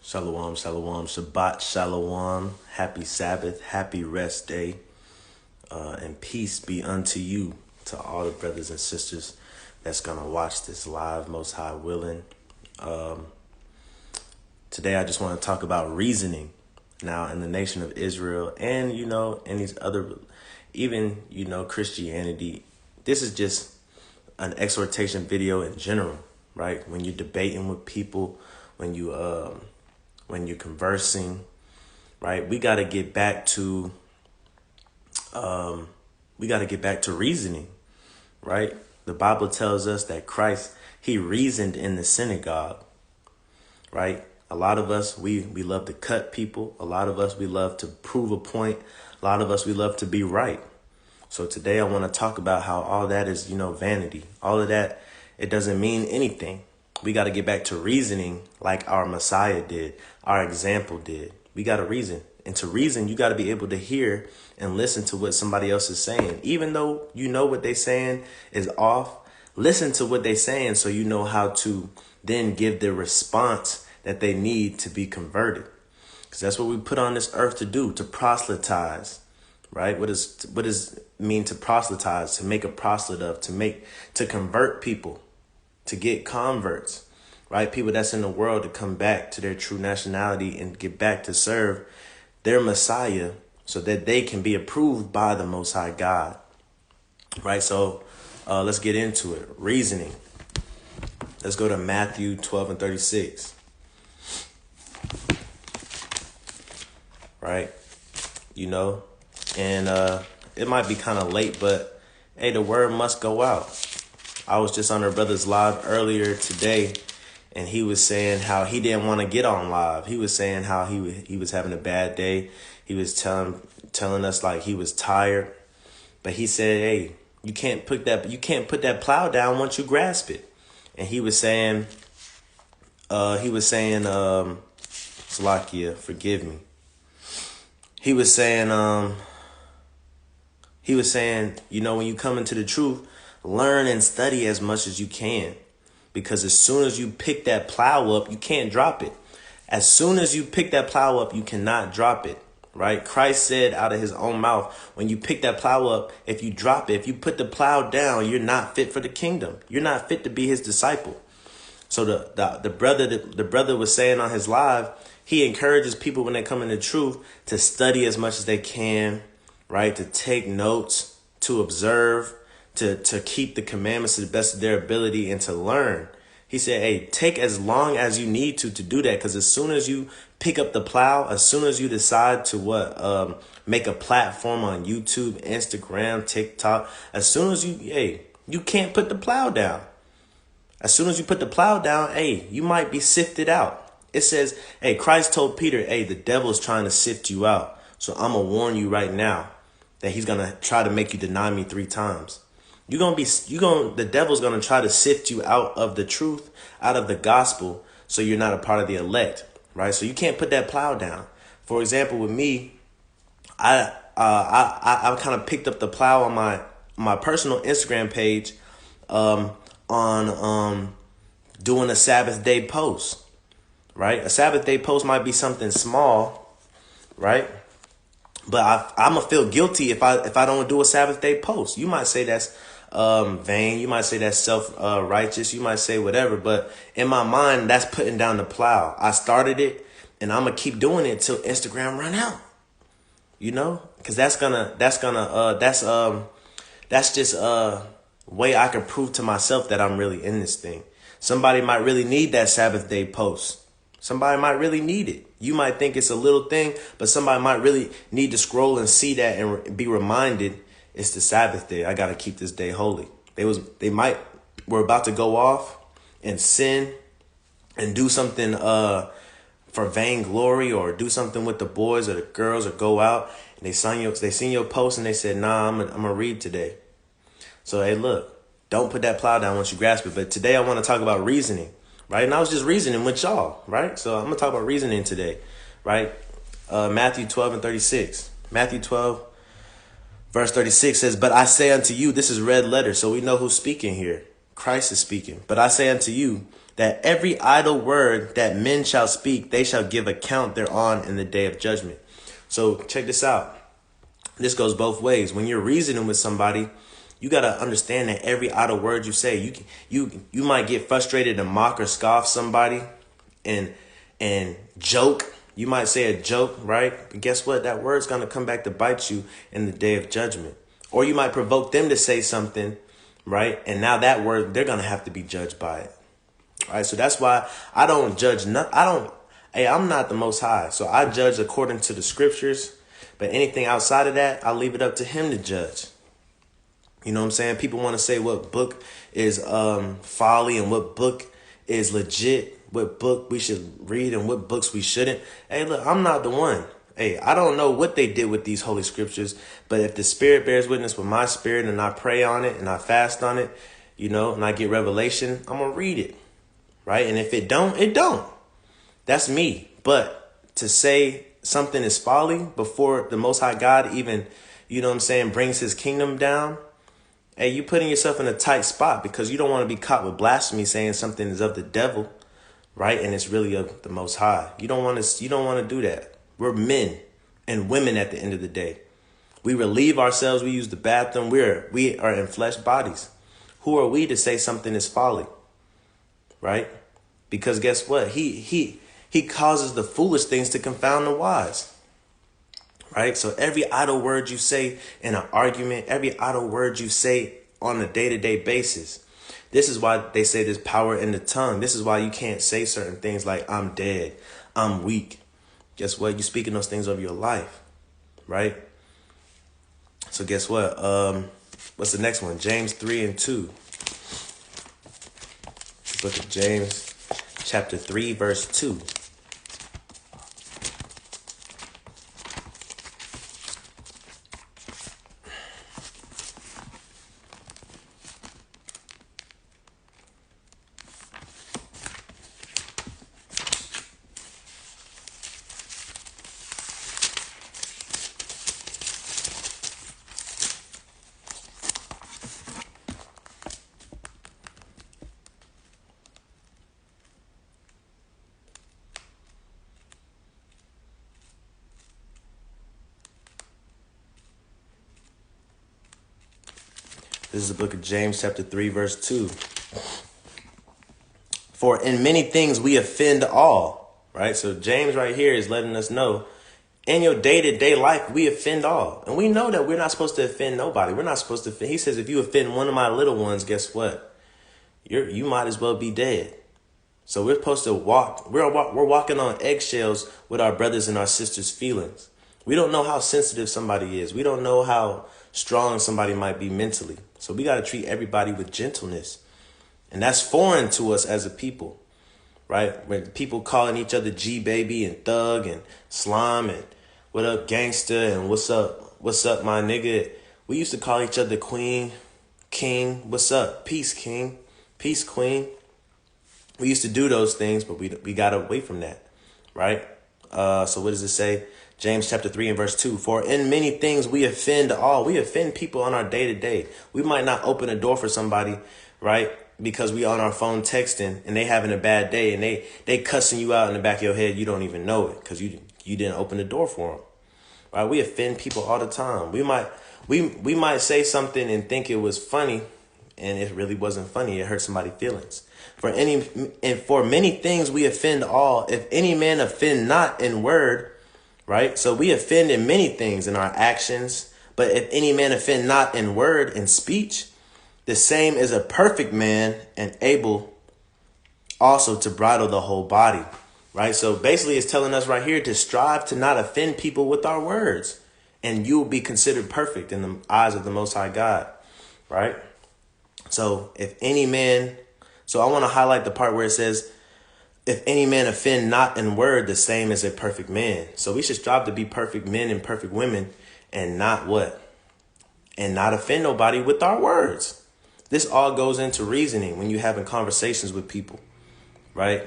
Shalom, shalom, Shabbat Shalom, happy Sabbath, happy rest day, and peace be unto you, to all the brothers and sisters that's going to watch this live, Most High willing. Today I just want to talk about reasoning. Now, in the nation of Israel and, in these other, even, Christianity, this is just an exhortation video in general, right? When you're debating with people, when you're conversing, right? We got to get back to reasoning, right? The Bible tells us that Christ, he reasoned in the synagogue, right? A lot of us, we love to cut people. A lot of us, we love to prove a point. A lot of us, we love to be right. So today I want to talk about how all that is, vanity. All of that, it doesn't mean anything. We got to get back to reasoning like our Messiah did, our example did. We got to reason. And to reason, you got to be able to hear and listen to what somebody else is saying. Even though you know what they're saying is off, listen to what they're saying so you know how to then give the response that they need to be converted. Because that's what we put on this earth to do, to proselytize, right? What does it mean to proselytize? To make a proselyte of, to convert people, to get converts, right? People that's in the world to come back to their true nationality and get back to serve their Messiah so that they can be approved by the Most High God, right? So let's get into it. Reasoning. Let's go to Matthew 12:36. Right? And it might be kind of late, but hey, the word must go out. I was just on our brother's live earlier today, and he was saying how he didn't want to get on live. He was saying how he was having a bad day. He was telling us like he was tired, but he said, "Hey, you can't put that plow down once you grasp it." And he was saying, Salakia, forgive me. He was saying, when you come into the truth, learn and study as much as you can, because as soon as you pick that plow up, you can't drop it. As soon as you pick that plow up, you cannot drop it, right? Christ said out of his own mouth, when you pick that plow up, if you drop it, if you put the plow down, you're not fit for the kingdom. You're not fit to be his disciple. So the brother was saying on his live, he encourages people when they come into truth to study as much as they can, right? To take notes, to observe, to keep the commandments to the best of their ability, and to learn. He said, hey, take as long as you need to do that, because as soon as you pick up the plow, as soon as you decide to make a platform on YouTube, Instagram, TikTok, as soon as you can't put the plow down. As soon as you put the plow down, you might be sifted out. It says, Christ told Peter, the devil's trying to sift you out. So I'm going to warn you right now that he's going to try to make you deny me 3 times. The devil's going to try to sift you out of the truth, out of the gospel, so you're not a part of the elect, right? So you can't put that plow down. For example, with me, I kind of picked up the plow on my personal Instagram page, on doing a Sabbath day post, right? A Sabbath day post might be something small, right? But I'm gonna feel guilty if I don't do a Sabbath day post. You might say that's vain. You might say that's self-righteous. You might say whatever. But in my mind, that's putting down the plow. I started it, and I'm gonna keep doing it till Instagram run out. Because that's just way I can prove to myself that I'm really in this thing. Somebody might really need that Sabbath day post. Somebody might really need it. You might think it's a little thing, but somebody might really need to scroll and see that and be reminded it's the Sabbath day. I got to keep this day holy. Were about to go off and sin and do something for vainglory, or do something with the boys or the girls, or go out and they seen your post and they said, nah, I'm gonna read today. So, look, don't put that plow down once you grasp it. But today I want to talk about reasoning, right? And I was just reasoning with y'all, right? So I'm going to talk about reasoning today, right? Matthew 12:36. Matthew 12, verse 36 says, but I say unto you, this is red letter, so we know who's speaking here. Christ is speaking. But I say unto you that every idle word that men shall speak, they shall give account thereon in the day of judgment. So check this out. This goes both ways. When you're reasoning with somebody, you got to understand that every idle word you say, you might get frustrated and mock or scoff somebody and joke. You might say a joke, right? But guess what? That word's going to come back to bite you in the day of judgment. Or you might provoke them to say something, right? And now that word, they're going to have to be judged by it. All right. So that's why I don't judge. I'm not the Most High. So I judge according to the scriptures. But anything outside of that, I leave it up to him to judge. You know what I'm saying? People want to say what book is folly and what book is legit, what book we should read and what books we shouldn't. Hey, look, I'm not the one. Hey, I don't know what they did with these holy scriptures, but if the Spirit bears witness with my spirit and I pray on it and I fast on it, you know, and I get revelation, I'm going to read it. Right? And if it don't, it don't. That's me. But to say something is folly before the Most High God even, you know what I'm saying, brings his kingdom down, hey, you putting yourself in a tight spot because you don't want to be caught with blasphemy saying something is of the devil, right? And it's really of the Most High. You don't want to do that. We're men and women at the end of the day. We relieve ourselves. We use the bathroom. We are in flesh bodies. Who are we to say something is folly? Right? Because guess what? He causes the foolish things to confound the wise. Right? So every idle word you say in an argument, every idle word you say on a day-to-day basis. This is why they say there's power in the tongue. This is why you can't say certain things like I'm dead, I'm weak. Guess what? You're speaking those things over your life. Right? So guess what? What's the next one? James 3:2. Book of James, chapter 3, verse 2. This is the book of James, chapter 3, verse 2. For in many things we offend all. Right? So James right here is letting us know in your day-to-day life, we offend all. And we know that we're not supposed to offend nobody. We're not supposed to offend. He says, if you offend one of my little ones, guess what? You might as well be dead. So we're supposed to walk. We're walking on eggshells with our brothers and our sisters' feelings. We don't know how sensitive somebody is. We don't know how strong somebody might be mentally. So we got to treat everybody with gentleness. And that's foreign to us as a people, right? When people calling each other G-baby and thug and slime and what up gangster and what's up my nigga. We used to call each other queen, king, what's up, peace king, peace queen. We used to do those things, but we got away from that, right? So what does it say? James chapter 3 and verse 2. For in many things we offend all. We offend people on our day-to-day. We might not open a door for somebody, right? Because we on our phone texting and they having a bad day and they cussing you out in the back of your head. You don't even know it because you didn't open the door for them, right? We offend people all the time. We might say something and think it was funny and it really wasn't funny. It hurt somebody's feelings. For many things we offend all. If any man offend not in word, right? So we offend in many things in our actions. But if any man offend not in word and speech, the same is a perfect man and able also to bridle the whole body, right? So basically it's telling us right here to strive to not offend people with our words. And you will be considered perfect in the eyes of the Most High God, right? So so I want to highlight the part where it says, if any man offend not in word, the same as a perfect man. So we should strive to be perfect men and perfect women and not what? And not offend nobody with our words. This all goes into reasoning when you're having conversations with people, right?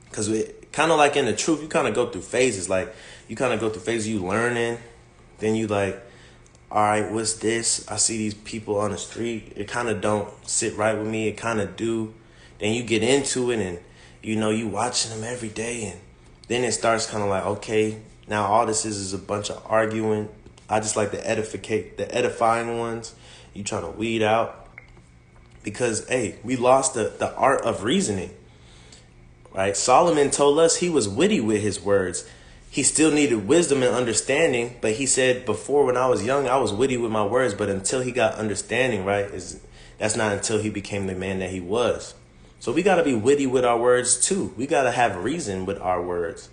Because kind of like in the truth, you kind of go through phases. Like you kind of go through phases, you learning, then you like, all right, what's this? I see these people on the street. It kind of don't sit right with me. It kind of do. Then you get into it and, you watching them every day. And then it starts kind of like, okay, now all this is a bunch of arguing. I just like the edifying ones. You trying to weed out. Because, hey, we lost the art of reasoning. Right? Solomon told us he was witty with his words. He still needed wisdom and understanding, but he said, before, when I was young, I was witty with my words, but until he got understanding, right, that's not until he became the man that he was. So we got to be witty with our words too. We got to have reason with our words,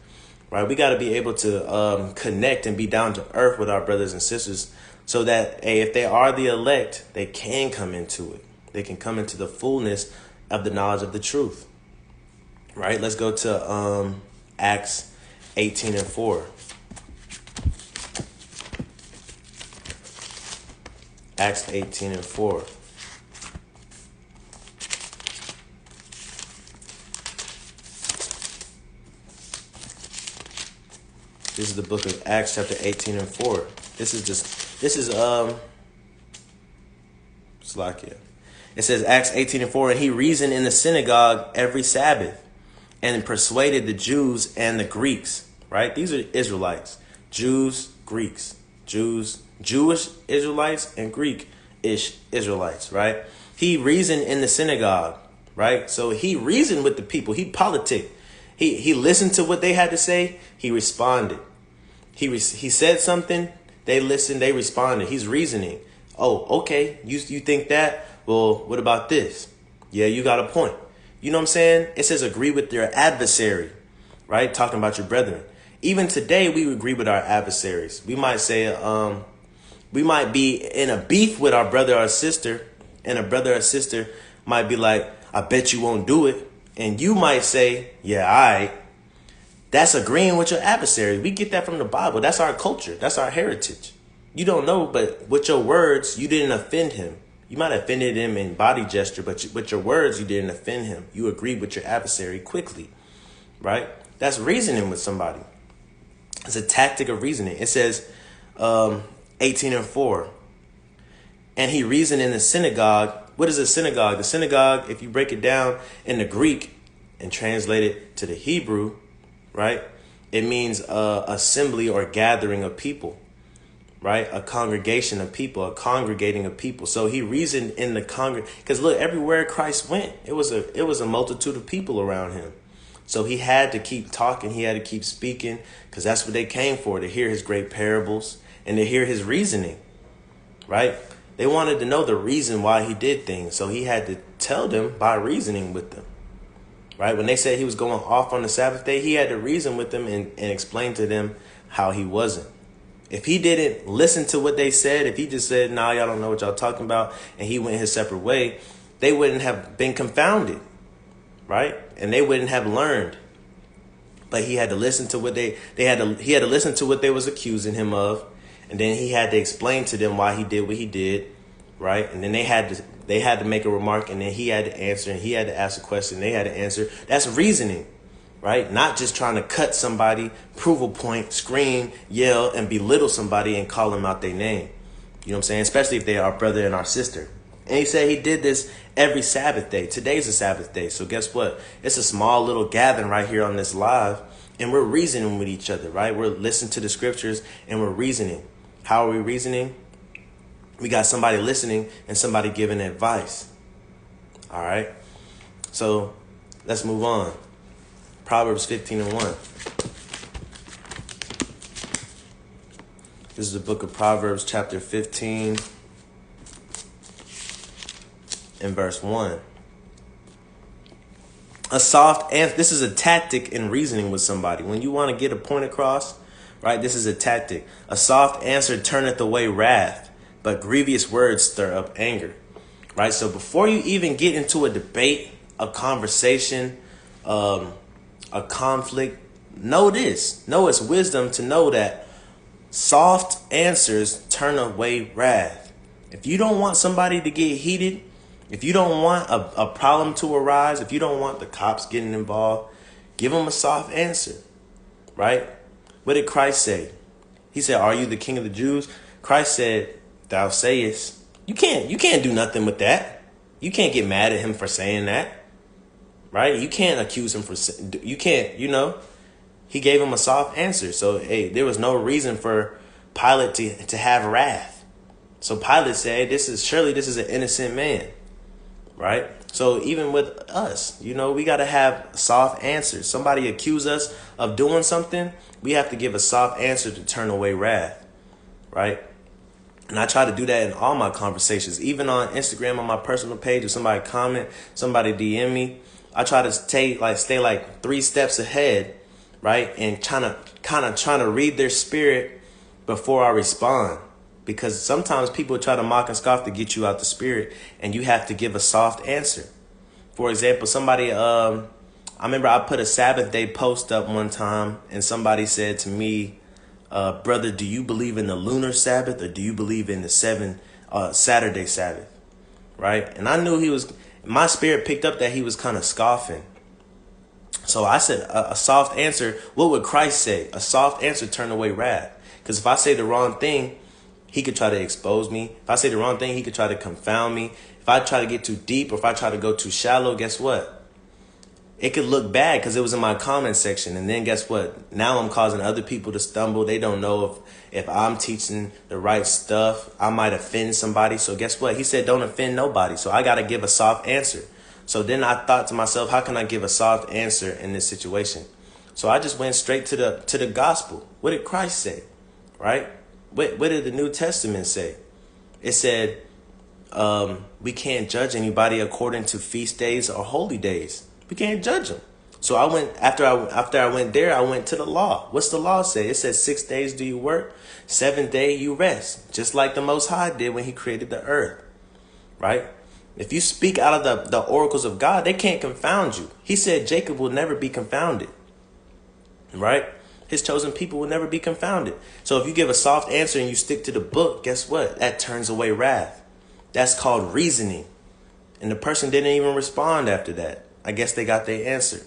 right? We got to be able to connect and be down to earth with our brothers and sisters so that, hey, if they are the elect, they can come into it. They can come into the fullness of the knowledge of the truth, right? Let's go to Acts 18:4. Acts 18:4. This is the book of Acts, chapter 18:4. This is Slakia. It says Acts 18:4, and he reasoned in the synagogue every Sabbath, and persuaded the Jews and the Greeks, right? These are Israelites, Jews, Greeks, Jewish Israelites, and Greek-ish Israelites, right? He reasoned in the synagogue, right? So he reasoned with the people. He politicked. He listened to what they had to say. He responded. He said something. They listened. They responded. He's reasoning. Oh, okay. You think that? Well, what about this? Yeah, you got a point. You know what I'm saying? It says agree with your adversary, right? Talking about your brethren. Even today, we agree with our adversaries. We might say, we might be in a beef with our brother or sister, and a brother or sister might be like, I bet you won't do it. And you might say, yeah, all right. That's agreeing with your adversary. We get that from the Bible. That's our culture. That's our heritage. You don't know, but with your words, you didn't offend him. You might have offended him in body gesture, but with your words, you didn't offend him. You agreed with your adversary quickly, right? That's reasoning with somebody. It's a tactic of reasoning. It says 18:4. And he reasoned in the synagogue. What is a synagogue? The synagogue, if you break it down in the Greek and translate it to the Hebrew, right? It means assembly or gathering of people. Right? A congregation of people, a congregating of people. So he reasoned in the because look, everywhere Christ went, it was a multitude of people around him. So he had to keep talking. He had to keep speaking because that's what they came for, to hear his great parables and to hear his reasoning. Right? They wanted to know the reason why he did things. So he had to tell them by reasoning with them. Right? When they said he was going off on the Sabbath day, he had to reason with them and explain to them how he wasn't. If he didn't listen to what they said, if he just said, nah, y'all don't know what y'all talking about, and he went his separate way, they wouldn't have been confounded, right? And they wouldn't have learned. But he had to listen to what he had to listen to what they was accusing him of, and then he had to explain to them why he did what he did, right? And then they had to make a remark, and then he had to answer, and he had to ask a question, they had to answer. That's reasoning. Right? Not just trying to cut somebody, prove a point, scream, yell, and belittle somebody and call them out their name. You know what I'm saying? Especially if they are our brother and our sister. And he said he did this every Sabbath day. Today's a Sabbath day. So guess what? It's a small little gathering right here on this live. And we're reasoning with each other, right? We're listening to the scriptures and we're reasoning. How are we reasoning? We got somebody listening and somebody giving advice. All right? So let's move on. Proverbs 15:1. This is the book of Proverbs, chapter 15, and verse 1. A soft answer. This is a tactic in reasoning with somebody. When you want to get a point across, right, this is a tactic. A soft answer turneth away wrath, but grievous words stir up anger. Right? So before you even get into a debate, a conversation, a conflict, know this. Know it's wisdom to know that soft answers turn away wrath. If you don't want somebody to get heated, if you don't want a problem to arise, if you don't want the cops getting involved, give them a soft answer, right? What did Christ say? He said, are you the king of the Jews? Christ said, thou sayest. You can't do nothing with that. You can't get mad at him for saying that. right? You can't accuse him for sin. You can't, he gave him a soft answer. So, hey, there was no reason for Pilate to have wrath. So Pilate said, this is an innocent man, right? So even with us, we got to have soft answers. Somebody accuse us of doing something, we have to give a soft answer to turn away wrath, right? And I try to do that in all my conversations, even on Instagram, on my personal page. If somebody comment, somebody DM me, I try to stay like 3 steps ahead, right? And trying to read their spirit before I respond. Because sometimes people try to mock and scoff to get you out the spirit, and you have to give a soft answer. For example, somebody, I remember I put a Sabbath day post up one time, and somebody said to me, brother, do you believe in the lunar Sabbath, or do you believe in the Saturday Sabbath? Right? And I knew my spirit picked up that he was kind of scoffing. So I said, a soft answer, what would Christ say? A soft answer turn away wrath. Because if I say the wrong thing, he could try to expose me. If I say the wrong thing, he could try to confound me. If I try to get too deep, or if I try to go too shallow, guess what? It could look bad because it was in my comment section. And then guess what? Now I'm causing other people to stumble. They don't know if I'm teaching the right stuff. I might offend somebody. So guess what? He said, don't offend nobody. So I got to give a soft answer. So then I thought to myself, how can I give a soft answer in this situation? So I just went straight to the gospel. What did Christ say? Right? What did the New Testament say? It said, we can't judge anybody according to feast days or holy days. We can't judge them. So I went after I went there, I went to the law. What's the law say? It says 6 days do you work, 7th day you rest, just like the Most High did when he created the earth. Right? If you speak out of the oracles of God, they can't confound you. He said Jacob will never be confounded. Right? His chosen people will never be confounded. So if you give a soft answer and you stick to the book, guess what? That turns away wrath. That's called reasoning. And the person didn't even respond after that. I guess they got their answer.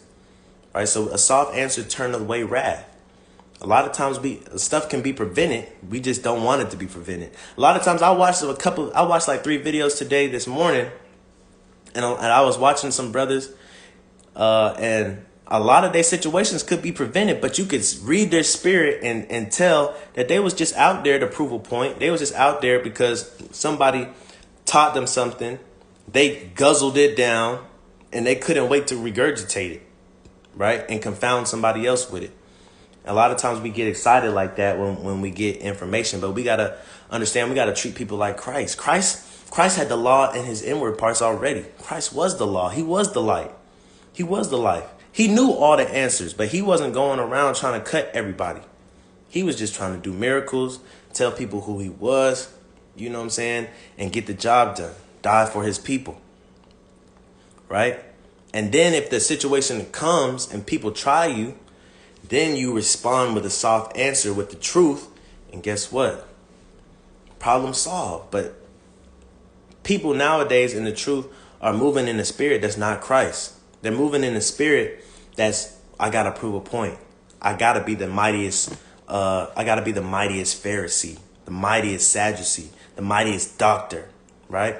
Right? So a soft answer turns away wrath. A lot of times stuff can be prevented. We just don't want it to be prevented. A lot of times I watched like 3 videos today, this morning. And I was watching some brothers. And a lot of their situations could be prevented, but you could read their spirit and tell that they was just out there to prove a point. They was just out there because somebody taught them something. They guzzled it down and they couldn't wait to regurgitate it, right? And confound somebody else with it. A lot of times we get excited like that when we get information, but we got to understand, we got to treat people like Christ. Christ had the law in his inward parts already. Christ was the law. He was the light. He was the life. He knew all the answers, but he wasn't going around trying to cut everybody. He was just trying to do miracles, tell people who he was, you know what I'm saying, and get the job done, die for his people, right? And then if the situation comes and people try you, then you respond with a soft answer with the truth, and guess what? Problem solved. But people nowadays in the truth are moving in the spirit that's not Christ. They're moving in the spirit that's, I got to prove a point. I got to be the mightiest. I got to be the mightiest Pharisee, the mightiest Sadducee, the mightiest doctor, right?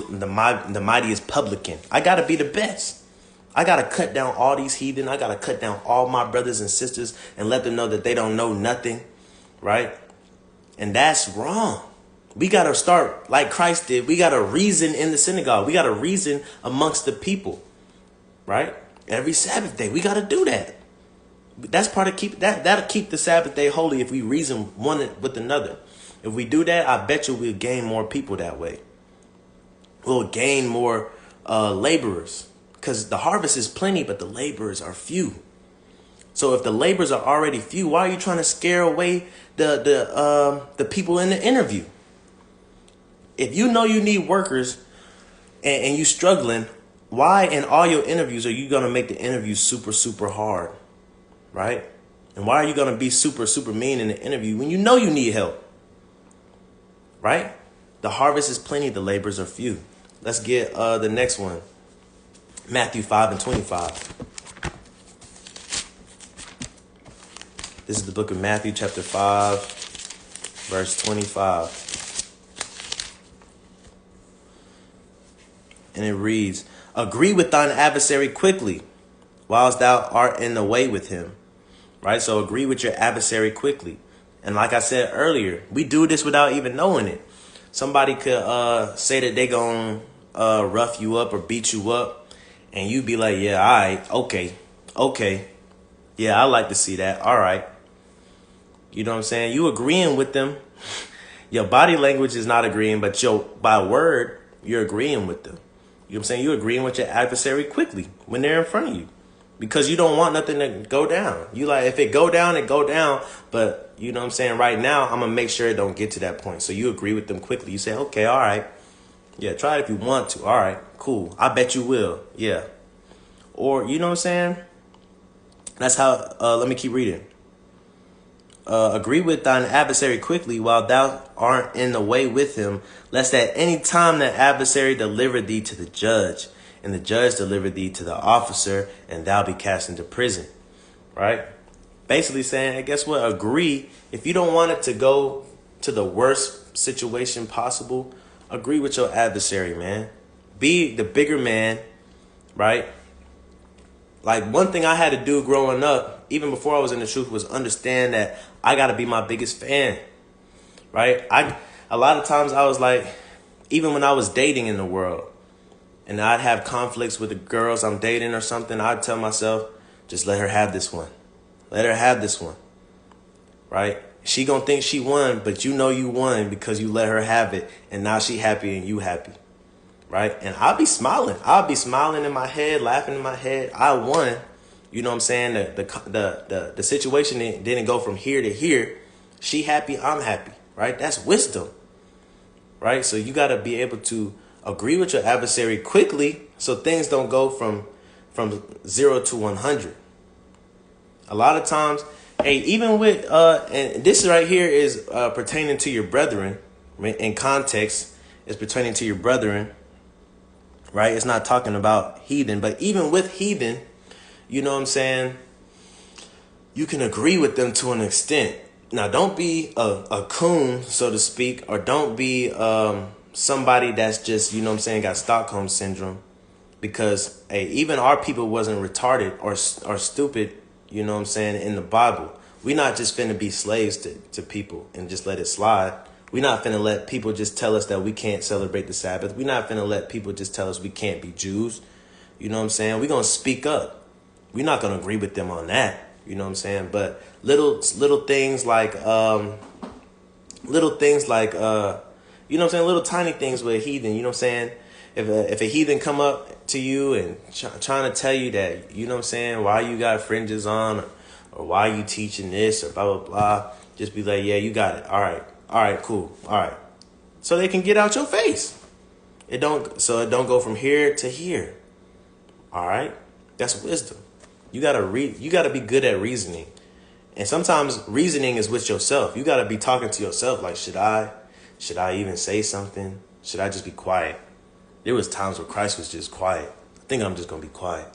The mightiest publican. I got to be the best. I got to cut down all these heathen. I got to cut down all my brothers and sisters and let them know that they don't know nothing, right? And that's wrong. We got to start like Christ did. We got to reason in the synagogue. We got to reason amongst the people. Right? Every Sabbath day, we got to do that. That's part of that'll keep the Sabbath day holy if we reason one with another. If we do that, I bet you we'll gain more people that way. We'll gain more laborers, because the harvest is plenty, but the laborers are few. So if the laborers are already few, why are you trying to scare away the people in the interview? If you know you need workers and you struggling, why in all your interviews are you going to make the interview super, super hard, right? And why are you going to be super, super mean in the interview when you know you need help, right? The harvest is plenty, the laborers are few. Let's get the next one, Matthew 5:25. This is the book of Matthew chapter 5, verse 25. And it reads, Agree with thine adversary quickly, whilst thou art in the way with him. Right? So agree with your adversary quickly. And like I said earlier, we do this without even knowing it. Somebody could say that they gonna rough you up or beat you up, and you be like, yeah, all right, okay. Yeah, I like to see that. All right. You know what I'm saying? You agreeing with them. Your body language is not agreeing, but by word, you're agreeing with them. You know what I'm saying? You're agreeing with your adversary quickly when they're in front of you, because you don't want nothing to go down. You like, if it go down, it go down. But you know what I'm saying? Right now, I'm going to make sure it don't get to that point. So you agree with them quickly. You say, okay, all right. Yeah, try it if you want to. All right, cool. I bet you will. Yeah. Or, you know what I'm saying? That's how, let me keep reading. Agree with thine adversary quickly while thou art in the way with him, lest at any time the adversary deliver thee to the judge, and the judge deliver thee to the officer, and thou be cast into prison. Right? Basically saying, hey, guess what? Agree. If you don't want it to go to the worst situation possible, agree with your adversary, man. Be the bigger man, right? Like, one thing I had to do growing up, even before I was in the truth, was understand that I got to be my biggest fan, right? A lot of times I was like, even when I was dating in the world, and I'd have conflicts with the girls I'm dating or something, I'd tell myself, just let her have this one. Let her have this one, right? She gonna think she won, but you know you won because you let her have it, and now she happy and you happy, right? And I'll be smiling. I'll be smiling in my head, laughing in my head. I won. You know what I'm saying? The situation didn't go from here to here. She happy, I'm happy, right? That's wisdom, right? So you got to be able to agree with your adversary quickly so things don't go from 0 to 100. A lot of times, hey, even with, and this right here is pertaining to your brethren, in context, it's pertaining to your brethren, right? It's not talking about heathen, but even with heathen, you know what I'm saying? You can agree with them to an extent. Now, don't be a coon, so to speak, or don't be somebody that's just, you know what I'm saying, got Stockholm syndrome. Because, hey, even our people wasn't retarded or stupid, you know what I'm saying, in the Bible. We not just finna be slaves to people and just let it slide. We not finna let people just tell us that we can't celebrate the Sabbath. We not finna let people just tell us we can't be Jews. You know what I'm saying? We gonna speak up. We're not going to agree with them on that. You know what I'm saying? But little things like, you know what I'm saying? Little tiny things with a heathen, you know what I'm saying? If a heathen come up to you and trying to tell you that, you know what I'm saying, why you got fringes on, or why you teaching this, or blah, blah, blah, just be like, yeah, you got it. All right, cool. All right. So they can get out your face. It don't go from here to here. All right. That's wisdom. You gotta be good at reasoning. And sometimes reasoning is with yourself. You gotta be talking to yourself like, should I even say something? Should I just be quiet? There was times where Christ was just quiet. I think I'm just gonna be quiet.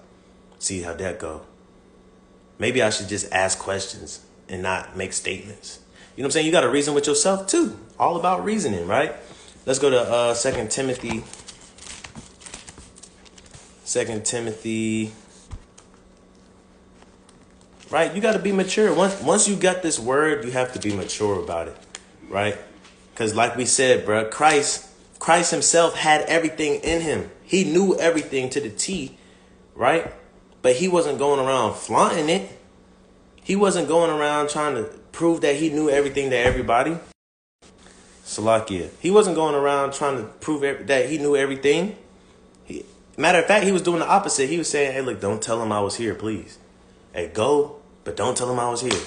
See how that go. Maybe I should just ask questions and not make statements. You know what I'm saying? You gotta reason with yourself too. All about reasoning, right? Let's go to 2 Timothy. 2 Timothy. Right? You got to be mature. Once you got this word, you have to be mature about it. Right? Because like we said, bro, Christ himself had everything in him. He knew everything to the T. Right? But he wasn't going around flaunting it. He wasn't going around trying to prove that he knew everything to everybody. Salakia. He wasn't going around trying to prove that he knew everything. Matter of fact, he was doing the opposite. He was saying, hey, look, don't tell him I was here, please. Hey, go, but don't tell him I was here.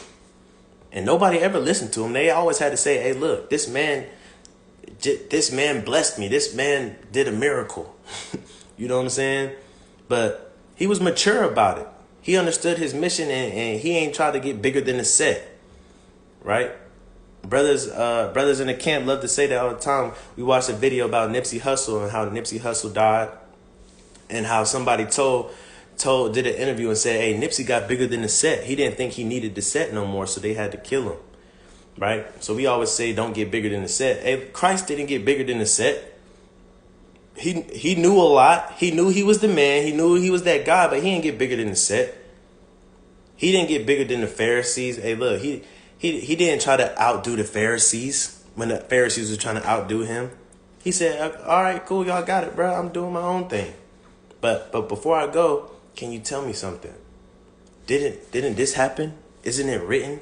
And nobody ever listened to him. They always had to say, hey, look, this man blessed me. This man did a miracle. You know what I'm saying? But he was mature about it. He understood his mission, and he ain't tried to get bigger than the set. Right? Brothers in the camp love to say that all the time. We watched a video about Nipsey Hussle and how Nipsey Hussle died, and how somebody did an interview and said, hey, Nipsey got bigger than the set. He didn't think he needed the set no more, so they had to kill him. Right? So we always say don't get bigger than the set. Hey, Christ didn't get bigger than the set. he knew a lot. He knew he was the man. He knew he was that guy, but he didn't get bigger than the set. He didn't get bigger than the Pharisees. Hey, look, he didn't try to outdo the Pharisees when the Pharisees were trying to outdo him. He said, all right, cool, y'all got it, bro. I'm doing my own thing. But before I go, can you tell me something? Didn't this happen? Isn't it written?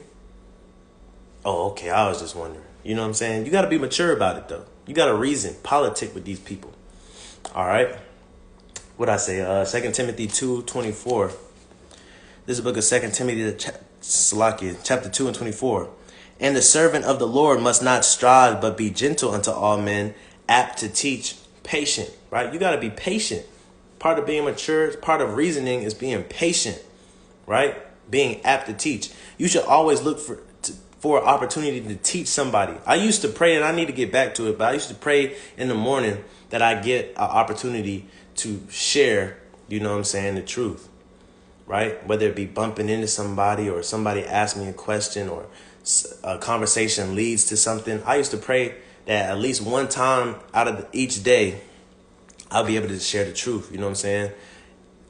Oh, okay, I was just wondering. You know what I'm saying? You got to be mature about it, though. You got to reason, politic with these people. All right. What I say? 2 Timothy 2:24. This is the book of 2 Timothy, chapter 2 and 24. And the servant of the Lord must not strive, but be gentle unto all men, apt to teach, patient. Right? You got to be patient. Part of being mature, part of reasoning is being patient. Right? Being apt to teach. You should always look for an opportunity to teach somebody. I used to pray, and I need to get back to it, but I used to pray in the morning that I get an opportunity to share, you know what I'm saying, the truth, right? Whether it be bumping into somebody or somebody asks me a question or a conversation leads to something. I used to pray that at least one time out of each day, I'll be able to share the truth, you know what I'm saying?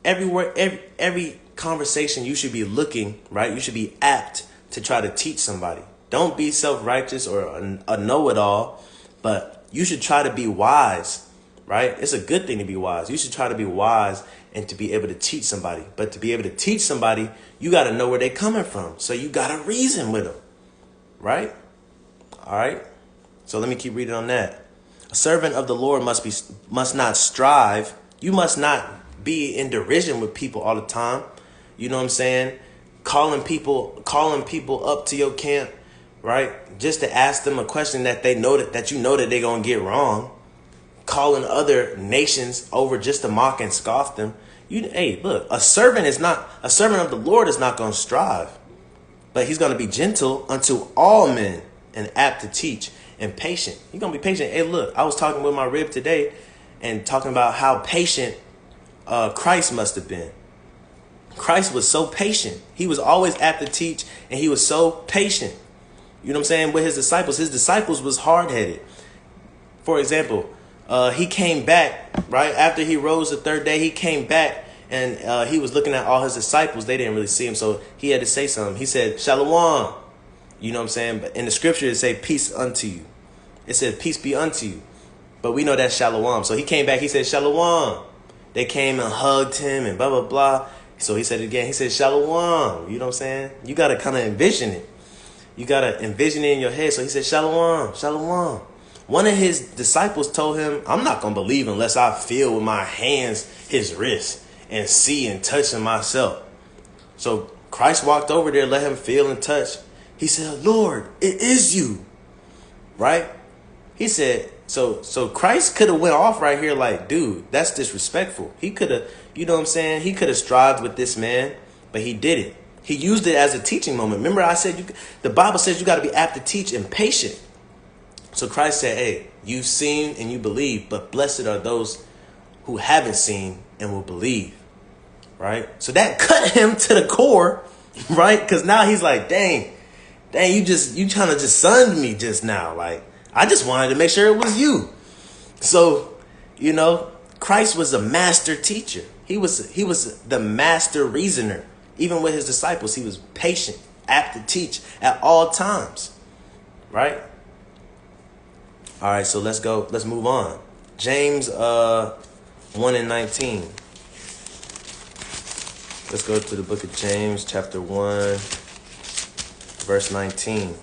Everywhere, every conversation, you should be looking, right? You should be apt to try to teach somebody. Don't be self-righteous or a know-it-all, but you should try to be wise, right? It's a good thing to be wise. You should try to be wise and to be able to teach somebody. But to be able to teach somebody, you got to know where they're coming from. So you got to reason with them, right? All right. So let me keep reading on that. A servant of the Lord must not strive. You must not be in derision with people all the time. You know what I'm saying? Calling people up to your camp, right? Just to ask them a question that they know that you know that they're gonna get wrong. Calling other nations over just to mock and scoff them. Hey, look, a servant of the Lord is not gonna strive, but he's gonna be gentle unto all men and apt to teach and patient. He's gonna be patient. Hey, look, I was talking with my rib today and talking about how patient Christ must have been. Christ was so patient. He was always apt to teach, and he was so patient. You know what I'm saying? With his disciples was hard-headed. For example, he came back, right? After he rose the third day, he came back, and he was looking at all his disciples. They didn't really see him, so he had to say something. He said, Shalom. You know what I'm saying? But in the scripture, it say, peace unto you. It said, peace be unto you. But we know that's Shalom. So he came back, he said, Shalom. They came and hugged him and blah, blah, blah. So he said it again. He said, Shalom. You know what I'm saying? You got to kind of envision it. You got to envision it in your head. So he said, Shalom, Shalom. One of his disciples told him, I'm not going to believe unless I feel with my hands his wrist and see and touch him myself. So Christ walked over there, let him feel and touch. He said, Lord, it is you. Right? He said, so Christ could have went off right here like, dude, that's disrespectful. He could have, you know what I'm saying? He could have strived with this man, but he didn't. He used it as a teaching moment. Remember I said the Bible says you got to be apt to teach and patient. So Christ said, hey, you've seen and you believe, but blessed are those who haven't seen and will believe. Right? So that cut him to the core, right? Because now he's like, dang, you trying to just sun me just now. Like, I just wanted to make sure it was you. So, you know, Christ was a master teacher. He was the master reasoner. Even with his disciples, he was patient, apt to teach at all times. Right? All right, so let's go. Let's move on. James 1:19. Let's go to the book of James, chapter 1, verse 19.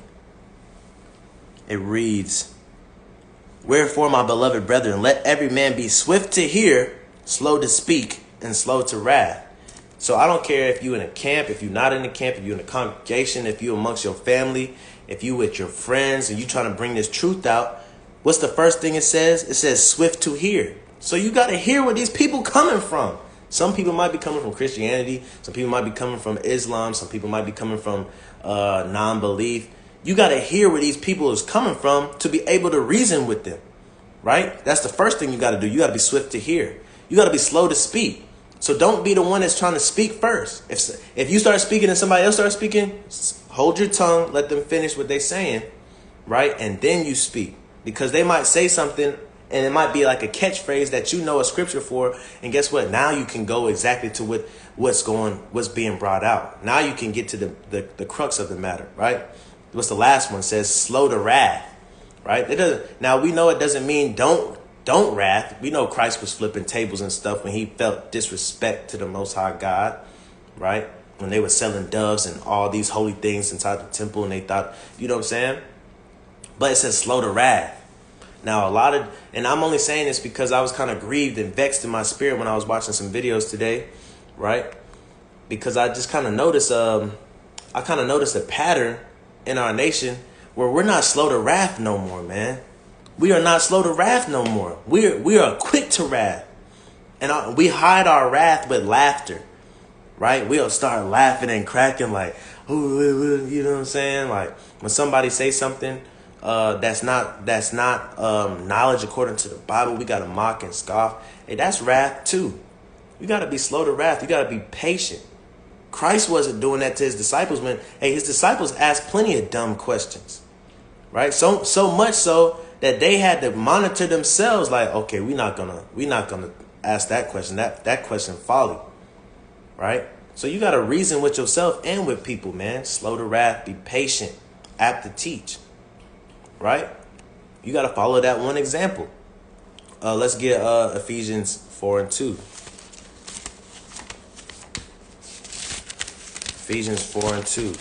It reads, wherefore, my beloved brethren, let every man be swift to hear, slow to speak, and slow to wrath. So I don't care if you're in a camp, if you're not in a camp, if you're in a congregation, if you're amongst your family, if you with your friends and you trying to bring this truth out. What's the first thing it says? It says swift to hear. So you got to hear where these people coming from. Some people might be coming from Christianity. Some people might be coming from Islam. Some people might be coming from non-belief. You got to hear where these people is coming from to be able to reason with them, right? That's the first thing you got to do. You got to be swift to hear. You got to be slow to speak. So don't be the one that's trying to speak first. If you start speaking and somebody else starts speaking, hold your tongue, let them finish what they're saying, right? And then you speak, because they might say something And it might be like a catchphrase that you know a scripture for. And guess what? Now you can go exactly to what's being brought out. Now you can get to the crux of the matter, right? What's the last one? It says slow to wrath, right? Now we know it doesn't mean don't wrath. We know Christ was flipping tables and stuff when he felt disrespect to the Most High God, right? When they were selling doves and all these holy things inside the temple, and they thought, you know what I'm saying? But it says slow to wrath. Now, and I'm only saying this because I was kind of grieved and vexed in my spirit when I was watching some videos today, right? Because I just kind of noticed, a pattern in our nation where we're not slow to wrath no more, man. We are not slow to wrath no more. We are quick to wrath. And we hide our wrath with laughter, right? We'll start laughing and cracking like, ooh, you know what I'm saying? Like when somebody says something that's not knowledge according to the Bible, we got to mock and scoff. Hey, that's wrath too. You got to be slow to wrath. You got to be patient. Christ wasn't doing that to his disciples when, his disciples asked plenty of dumb questions, right? So much so that they had to monitor themselves like, okay, we're not gonna ask that question. That question folly, right? So you got to reason with yourself and with people, man. Slow to wrath, be patient, apt to teach, right? You got to follow that one example. Let's get Ephesians 4:2. Ephesians 4:2.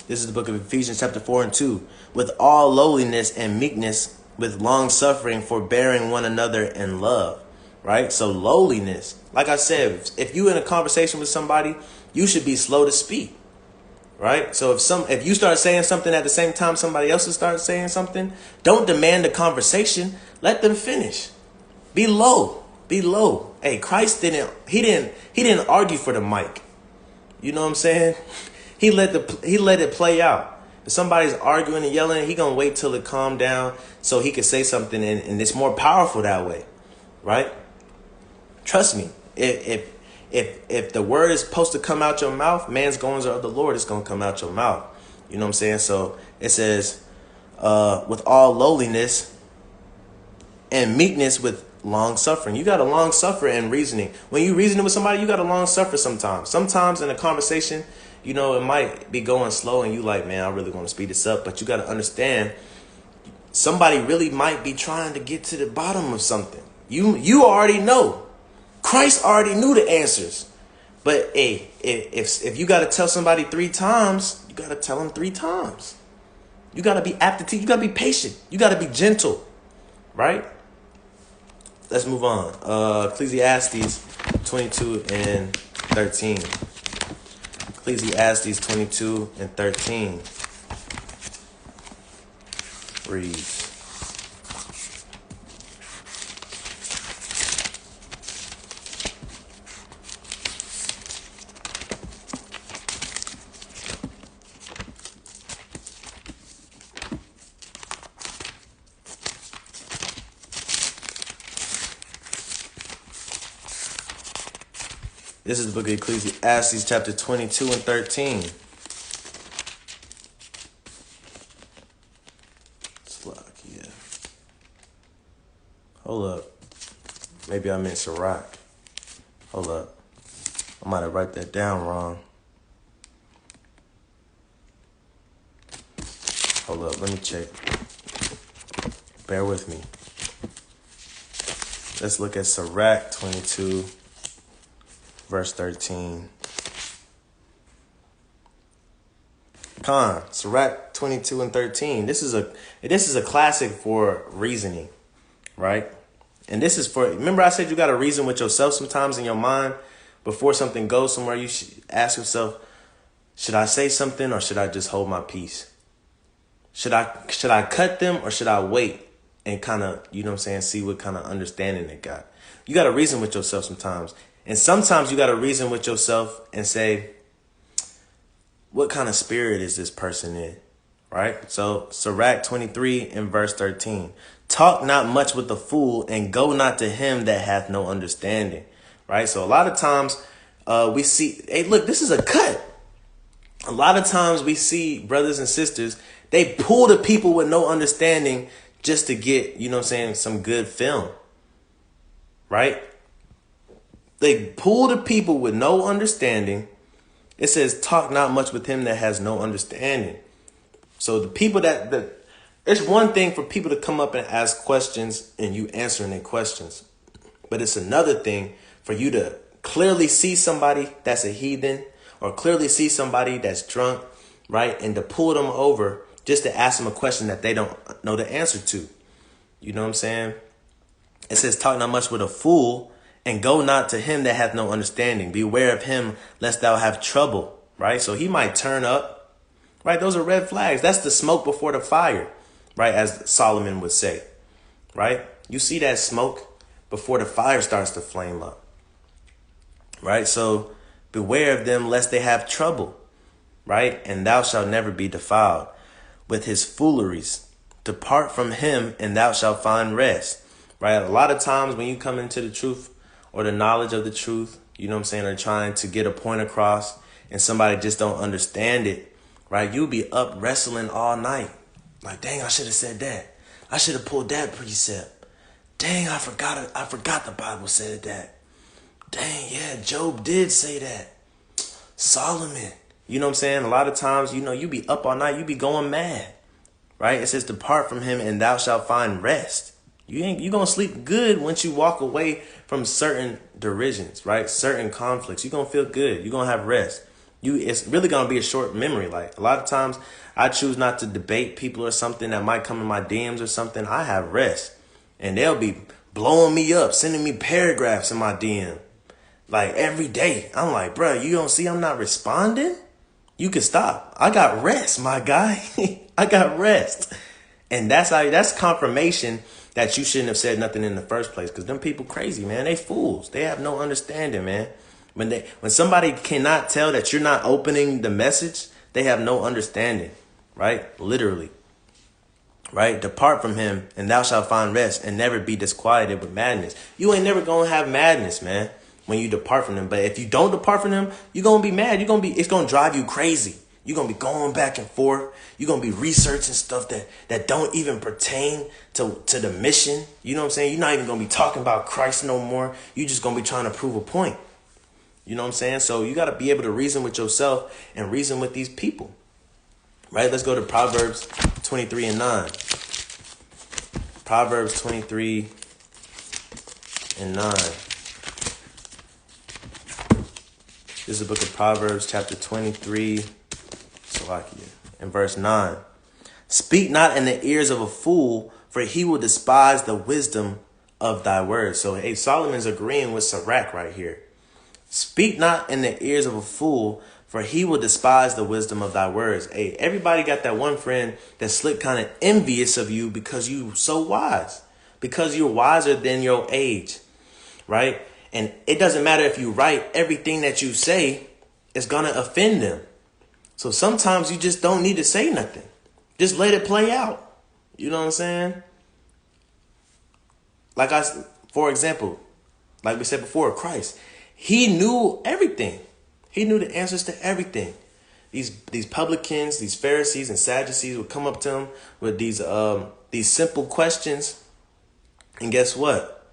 This is the book of Ephesians chapter 4:2. With all lowliness and meekness, with long suffering, forbearing one another in love. Right? So lowliness. Like I said, if you in a conversation with somebody, you should be slow to speak. Right? So if you start saying something at the same time somebody else starts saying something, don't demand the conversation. Let them finish. Be low. Be low. Hey, Christ didn't argue for the mic. You know what I'm saying? He let it play out. If somebody's arguing and yelling, he gonna wait till it calmed down so he can say something, and it's more powerful that way, right? Trust me. If the word is supposed to come out your mouth, man's goings are of the Lord, it's gonna come out your mouth. You know what I'm saying? So it says, with all lowliness and meekness, with long suffering. You got to long suffer in reasoning. When you reasoning with somebody, you got to long suffer sometimes. Sometimes in a conversation, you know, it might be going slow and you like, man, I really want to speed this up. But you got to understand, somebody really might be trying to get to the bottom of something. You already know. Christ already knew the answers. But hey, if you got to tell somebody 3 times, you got to tell them 3 times. You got to be apt to teach. You got to be patient. You got to be gentle, right? Let's move on. Ecclesiastes 22 and 13. Ecclesiastes 22 and 13 reads, this is the book of Ecclesiastes chapter 22 and 13. Yeah. Hold up. Maybe I meant Sirach. Hold up. I might have write that down wrong. Hold up. Let me check. Bear with me. Let's look at Sirach 22. Verse 13. Sirach 22 and 13. This is a classic for reasoning, right? And this is for, remember I said you got to reason with yourself sometimes in your mind before something goes somewhere. You should ask yourself, should I say something or should I just hold my peace? Should I cut them or should I wait and kind of, you know what I'm saying, see what kind of understanding they got? You got to reason with yourself sometimes. And sometimes you got to reason with yourself and say, what kind of spirit is this person in? Right? So Sirach 23 and verse 13. Talk not much with the fool and go not to him that hath no understanding. Right? So a lot of times we see, hey, look, this is a cut. A lot of times we see brothers and sisters, they pull the people with no understanding just to get, you know what I'm saying, some good film, right? They pull the people with no understanding. It says, talk not much with him that has no understanding. So the people it's one thing for people to come up and ask questions and you answering their questions. But it's another thing for you to clearly see somebody that's a heathen or clearly see somebody that's drunk, right? And to pull them over just to ask them a question that they don't know the answer to. You know what I'm saying? It says, talk not much with a fool, and go not to him that hath no understanding. Beware of him, lest thou have trouble, right? So he might turn up, right? Those are red flags. That's the smoke before the fire, right? As Solomon would say, right? You see that smoke before the fire starts to flame up, right? So beware of them, lest they have trouble, right? And thou shalt never be defiled with his fooleries. Depart from him, and thou shalt find rest, right? A lot of times when you come into the truth, or the knowledge of the truth, you know what I'm saying, or trying to get a point across and somebody just don't understand it, right? You'll be up wrestling all night. Like, dang, I should have said that. I should have pulled that precept. Dang, I forgot it. I forgot the Bible said that. Dang, yeah, Job did say that. Solomon. You know what I'm saying? A lot of times, you know, you be up all night. You be going mad, right? It says, depart from him and thou shalt find rest. You gonna sleep good once you walk away from certain derisions, right? Certain conflicts. You're gonna feel good. You're gonna have rest. It's really gonna be a short memory. Like a lot of times I choose not to debate people or something that might come in my DMs or something. I have rest. And they'll be blowing me up, sending me paragraphs in my DM. Like every day. I'm like, bro, you don't see I'm not responding? You can stop. I got rest, my guy. I got rest. And that's confirmation that you shouldn't have said nothing in the first place. Because them people crazy, man. They fools. They have no understanding, man. When somebody cannot tell that you're not opening the message, they have no understanding, right? Literally, right? Depart from him and thou shalt find rest, and never be disquieted with madness. You ain't never going to have madness, man, when you depart from him. But if you don't depart from him, you're going to be mad. It's going to drive you crazy. You're going to be going back and forth. You're going to be researching stuff that don't even pertain to the mission. You know what I'm saying? You're not even going to be talking about Christ no more. You're just going to be trying to prove a point. You know what I'm saying? So you got to be able to reason with yourself and reason with these people. Right? Let's go to Proverbs 23 and 9. Proverbs 23 and 9. This is the book of Proverbs, chapter 23. In verse 9, speak not in the ears of a fool, for he will despise the wisdom of thy words. So, hey, Solomon's agreeing with Sirach right here. Speak not in the ears of a fool, for he will despise the wisdom of thy words. Hey, everybody got that one friend that's slick kind of envious of you because you so wise, because you're wiser than your age, right? And it doesn't matter if you write, everything that you say is going to offend them. So sometimes you just don't need to say nothing. Just let it play out. You know what I'm saying? For example, like we said before, Christ, he knew everything. He knew the answers to everything. These publicans, these Pharisees and Sadducees would come up to him with these simple questions. And guess what?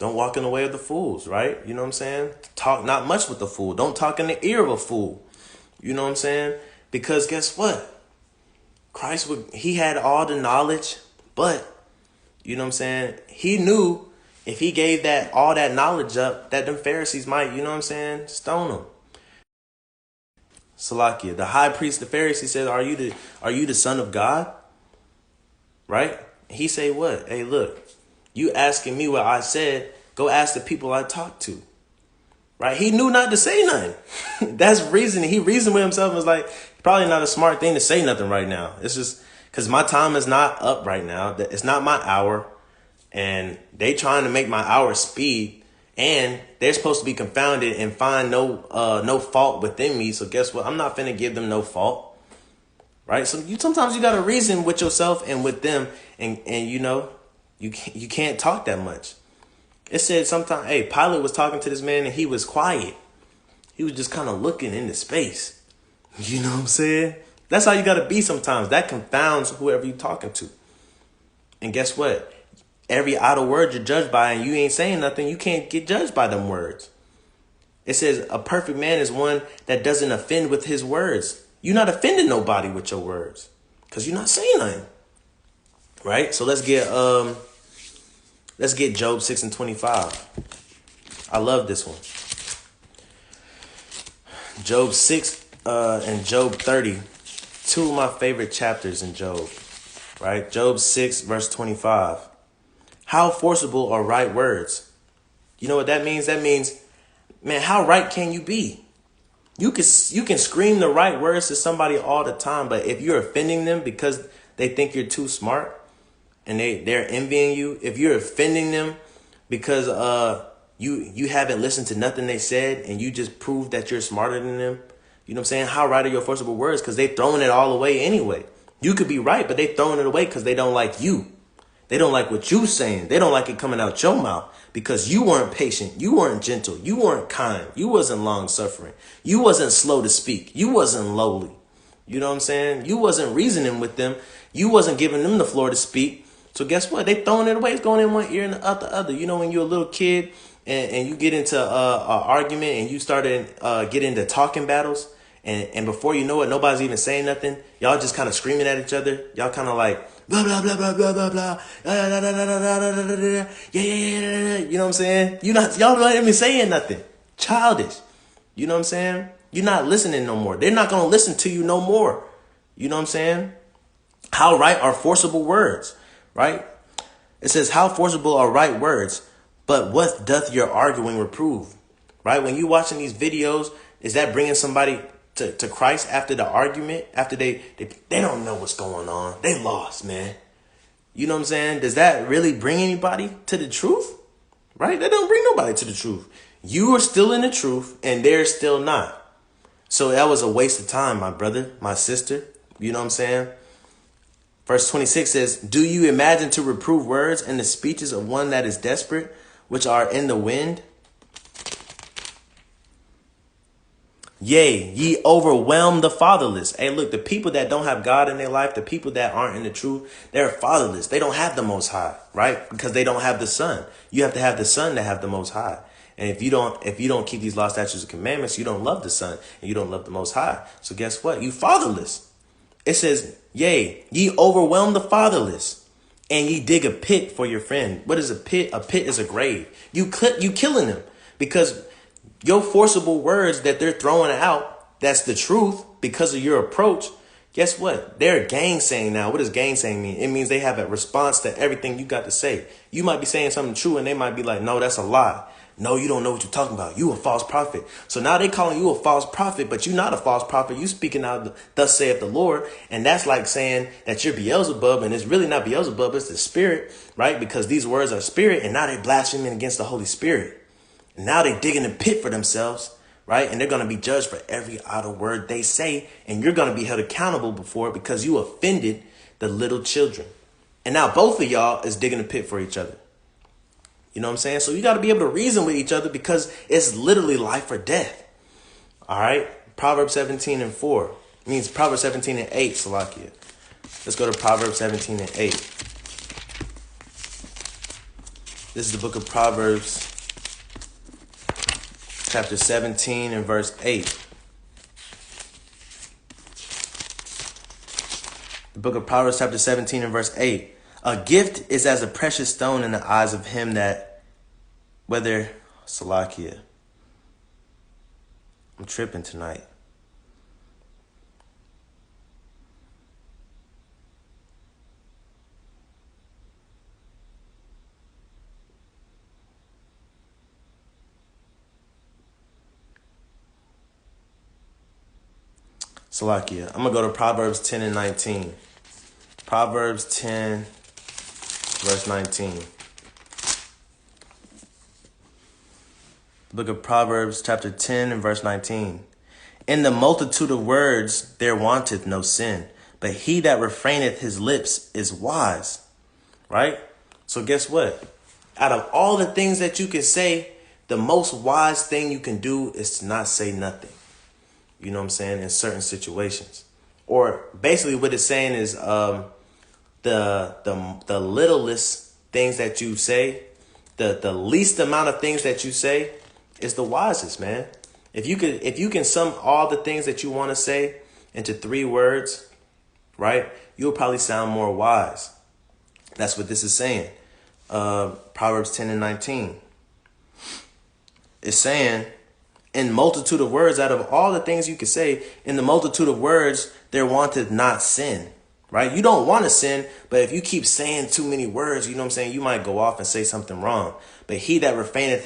Don't walk in the way of the fools, right? You know what I'm saying? Talk not much with the fool. Don't talk in the ear of a fool. You know what I'm saying? Because guess what? He had all the knowledge, but you know what I'm saying? He knew if he gave all that knowledge up, that them Pharisees might, you know what I'm saying, stone him. Salakia, the high priest, the Pharisee said, are you the son of God? Right? He say what? Hey, look, you asking me what I said, go ask the people I talked to. Right? He knew not to say nothing. That's reasoning. He reasoned with himself and was like, probably not a smart thing to say nothing right now. It's just because my time is not up right now. It's not my hour. And they trying to make my hour speed. And they're supposed to be confounded and find no fault within me. So guess what? I'm not finna give them no fault. Right? So sometimes you got to reason with yourself and with them. And you know, you can't talk that much. It said sometimes, hey, Pilate was talking to this man and he was quiet. He was just kind of looking into space. You know what I'm saying? That's how you got to be sometimes. That confounds whoever you're talking to. And guess what? Every idle word you're judged by, and you ain't saying nothing, you can't get judged by them words. It says a perfect man is one that doesn't offend with his words. You're not offending nobody with your words because you're not saying nothing. Right? So let's get Job 6:25. I love this one. Job 6 and Job 30. Two of my favorite chapters in Job. Right? Job 6 verse 25. How forcible are right words? You know what that means? That means, man, how right can you be? You can scream the right words to somebody all the time, but if you're offending them because they think you're too smart and they're envying you, if you're offending them because you haven't listened to nothing they said and you just proved that you're smarter than them, you know what I'm saying? How right are your forcible words? Because they throwing it all away anyway. You could be right, but they throwing it away because they don't like you. They don't like what you saying. They don't like it coming out your mouth because you weren't patient. You weren't gentle. You weren't kind. You wasn't long suffering. You wasn't slow to speak. You wasn't lowly. You know what I'm saying? You wasn't reasoning with them. You wasn't giving them the floor to speak. So guess what? They throwing it away. It's going in one ear and out the other. You know, when you're a little kid and you get into an argument and you start to get into talking battles and before you know it, nobody's even saying nothing. Y'all just kind of screaming at each other. Y'all kind of like, blah, blah, blah, blah, blah, blah, blah. Yeah. You know what I'm saying? Y'all not even saying nothing. Childish. You know what I'm saying? You're not listening no more. They're not going to listen to you no more. You know what I'm saying? How right are forcible words, right? It says, how forcible are right words, but what doth your arguing reprove? Right? When you watching these videos, is that bringing somebody to Christ after the argument? After they don't know what's going on. They lost, man. You know what I'm saying? Does that really bring anybody to the truth? Right? That don't bring nobody to the truth. You are still in the truth and they're still not. So that was a waste of time, my brother, my sister. You know what I'm saying? Verse 26 says, do you imagine to reprove words in the speeches of one that is desperate, which are in the wind? Yea, ye overwhelm the fatherless. Hey, look, the people that don't have God in their life, the people that aren't in the truth, they're fatherless. They don't have the Most High, right? Because they don't have the Son. You have to have the Son to have the Most High. And if you don't keep these law, statutes, and commandments, you don't love the Son and you don't love the Most High. So guess what? You fatherless. It says, yea, ye overwhelm the fatherless, and ye dig a pit for your friend. What is a pit? A pit is a grave. You killing them because your forcible words that they're throwing out, that's the truth because of your approach. Guess what? They're gainsaying now. What does gainsaying mean? It means they have a response to everything you got to say. You might be saying something true and they might be like, no, that's a lie. No, you don't know what you're talking about. You a false prophet. So now they calling you a false prophet, but you're not a false prophet. You speaking out, thus saith the Lord. And that's like saying that you're Beelzebub, and it's really not Beelzebub. It's the spirit, right? Because these words are spirit, and now they're blaspheming against the Holy Spirit. And now they're digging a pit for themselves, right? And they're going to be judged for every idle word they say. And you're going to be held accountable before it because you offended the little children. And now both of y'all is digging a pit for each other. You know what I'm saying? So you got to be able to reason with each other because it's literally life or death. All right. Proverbs 17:4 means Proverbs 17:8. Salakia. Let's go to Proverbs 17:8. This is the book of Proverbs, chapter 17 and verse 8. The book of Proverbs, chapter 17 and verse 8. A gift is as a precious stone in the eyes of him that, whether, Salakia. I'm tripping tonight. Salakia. I'm going to go to Proverbs 10 and 19. Proverbs 10, verse 19. The book of Proverbs, chapter 10 and verse 19. In the multitude of words there wanteth no sin, but he that refraineth his lips is wise. Right? So guess what? Out of all the things that you can say, the most wise thing you can do is to not say nothing. you know what I'm saying, in certain situations. Or basically what it's saying is the littlest things that you say, the least amount of things that you say is the wisest, man. If you can sum all the things that you want to say into 3 words, right, you'll probably sound more wise. That's what this is saying. Proverbs 10:19. It's saying, in multitude of words, out of all the things you can say, in the multitude of words, there wanteth not sin. Right? You don't want to sin, but if you keep saying too many words, you know what I'm saying, you might go off and say something wrong. But he that refraineth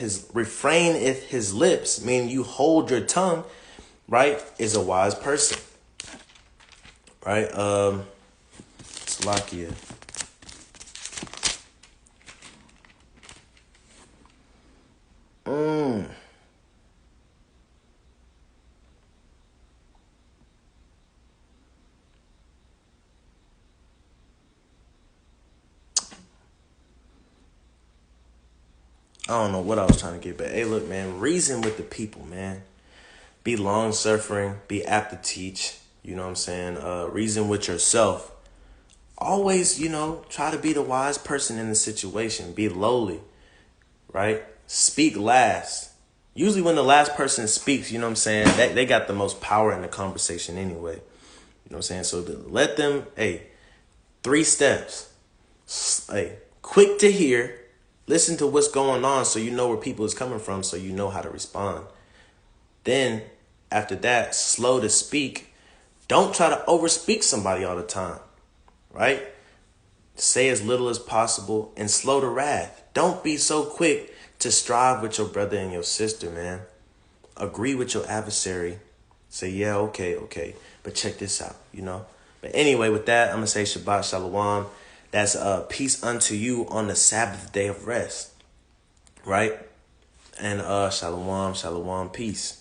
his lips, meaning you hold your tongue, right, is a wise person. Right? Slovakia. I don't know what I was trying to get, but hey, look, man, reason with the people, man. Be long-suffering, be apt to teach, you know what I'm saying? Reason with yourself. Always, try to be the wise person in the situation. Be lowly, right? Speak last. Usually when the last person speaks, you know what I'm saying, they got the most power in the conversation anyway. You know what I'm saying? So let them, 3 steps. Quick to hear. Listen to what's going on so you know where people is coming from, so you know how to respond. Then, after that, slow to speak. Don't try to overspeak somebody all the time, right? Say as little as possible and slow to wrath. Don't be so quick to strive with your brother and your sister, man. Agree with your adversary. Say, yeah, okay. But check this out, But anyway, with that, I'm going to say Shabbat Shalom. That's peace unto you on the Sabbath day of rest, right? And shalom, peace.